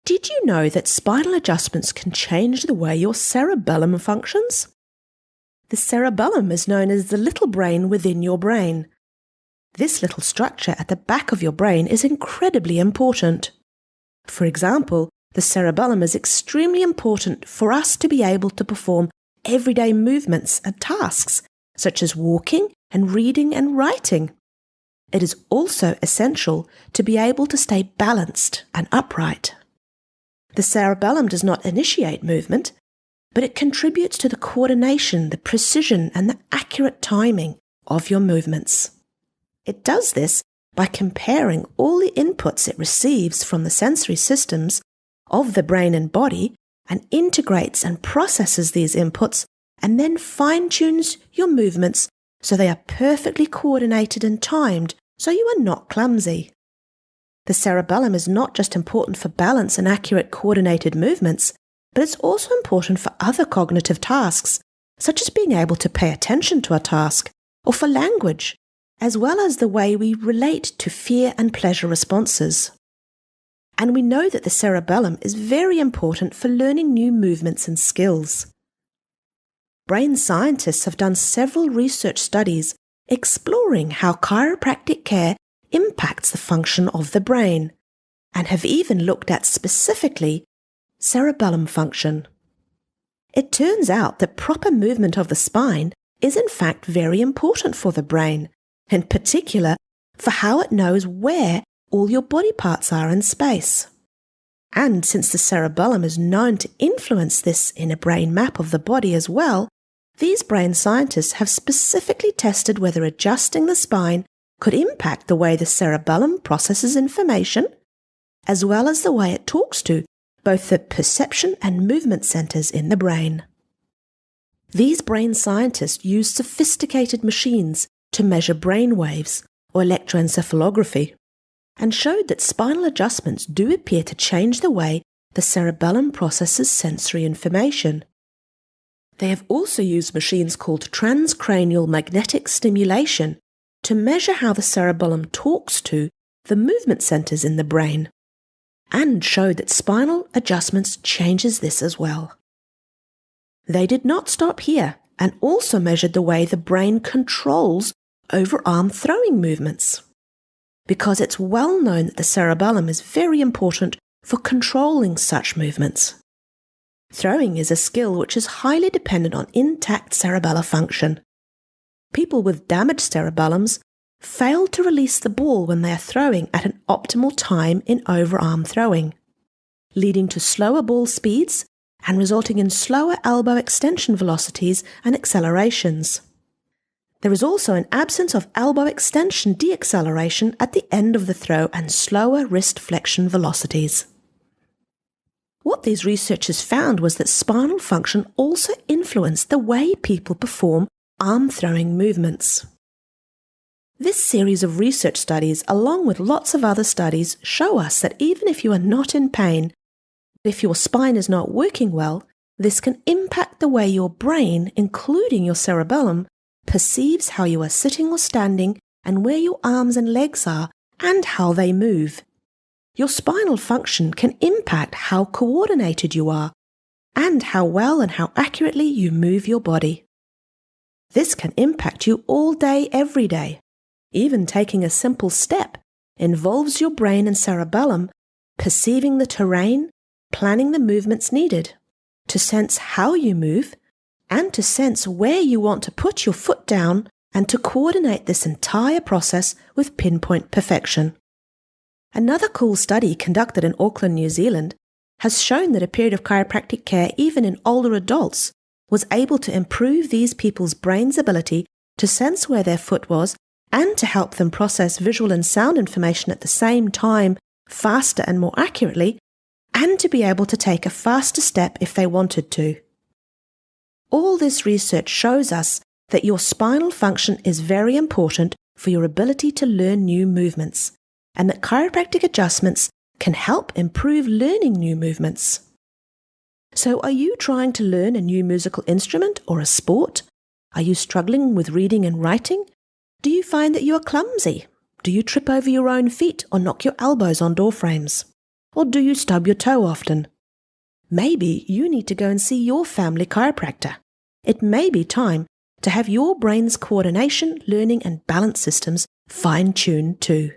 Did you know that spinal adjustments can change the way your cerebellum functions? The cerebellum is known as the little brain within your brain. This little structure at the back of your brain is incredibly important. For example, the cerebellum is extremely important for us to be able to perform everyday movements and tasks, such as walking and reading and writing. It is also essential to be able to stay balanced and upright. The cerebellum does not initiate movement, but it contributes to the coordination, the precision, and the accurate timing of your movements. It does this by comparing all the inputs it receives from the sensory systems of the brain and body and integrates and processes these inputs and then fine-tunes your movements so they are perfectly coordinated and timed so you are not clumsy. The cerebellum is not just important for balance and accurate coordinated movements, but it's also important for other cognitive tasks, such as being able to pay attention to a task, or for language, as well as the way we relate to fear and pleasure responses. And we know that the cerebellum is very important for learning new movements and skills. Brain scientists have done several research studies exploring how chiropractic care impacts the function of the brain, and have even looked at specifically cerebellum function. It turns out that proper movement of the spine is in fact very important for the brain, in particular for how it knows where all your body parts are in space. And since the cerebellum is known to influence this in a brain map of the body as well, these brain scientists have specifically tested whether adjusting the spine could impact the way the cerebellum processes information, as well as the way it talks to both the perception and movement centers in the brain. These brain scientists use sophisticated machines to measure brain waves, or electroencephalography, and showed that spinal adjustments do appear to change the way the cerebellum processes sensory information. They have also used machines called transcranial magnetic stimulation to measure how the cerebellum talks to the movement centers in the brain, and showed that spinal adjustments changes this as well. They did not stop here and also measured the way the brain controls overarm throwing movements, because it's well known that the cerebellum is very important for controlling such movements. Throwing is a skill which is highly dependent on intact cerebellar function. People with damaged cerebellums fail to release the ball when they are throwing at an optimal time in overarm throwing, leading to slower ball speeds and resulting in slower elbow extension velocities and accelerations. There is also an absence of elbow extension deacceleration at the end of the throw and slower wrist flexion velocities. What these researchers found was that spinal function also influenced the way people perform arm throwing movements. This series of research studies, along with lots of other studies, show us that even if you are not in pain, if your spine is not working well, this can impact the way your brain, including your cerebellum, perceives how you are sitting or standing and where your arms and legs are and how they move. Your spinal function can impact how coordinated you are and how well and how accurately you move your body. This can impact you all day, every day. Even taking a simple step involves your brain and cerebellum perceiving the terrain, planning the movements needed, to sense how you move, and to sense where you want to put your foot down, and to coordinate this entire process with pinpoint perfection. Another cool study conducted in Auckland, New Zealand, has shown that a period of chiropractic care, even in older adults, was able to improve these people's brain's ability to sense where their foot was and to help them process visual and sound information at the same time, faster and more accurately, and to be able to take a faster step if they wanted to. All this research shows us that your spinal function is very important for your ability to learn new movements, and that chiropractic adjustments can help improve learning new movements. So are you trying to learn a new musical instrument or a sport? Are you struggling with reading and writing? Do you find that you are clumsy? Do you trip over your own feet or knock your elbows on door frames? Or do you stub your toe often? Maybe you need to go and see your family chiropractor. It may be time to have your brain's coordination, learning, and balance systems fine-tuned too.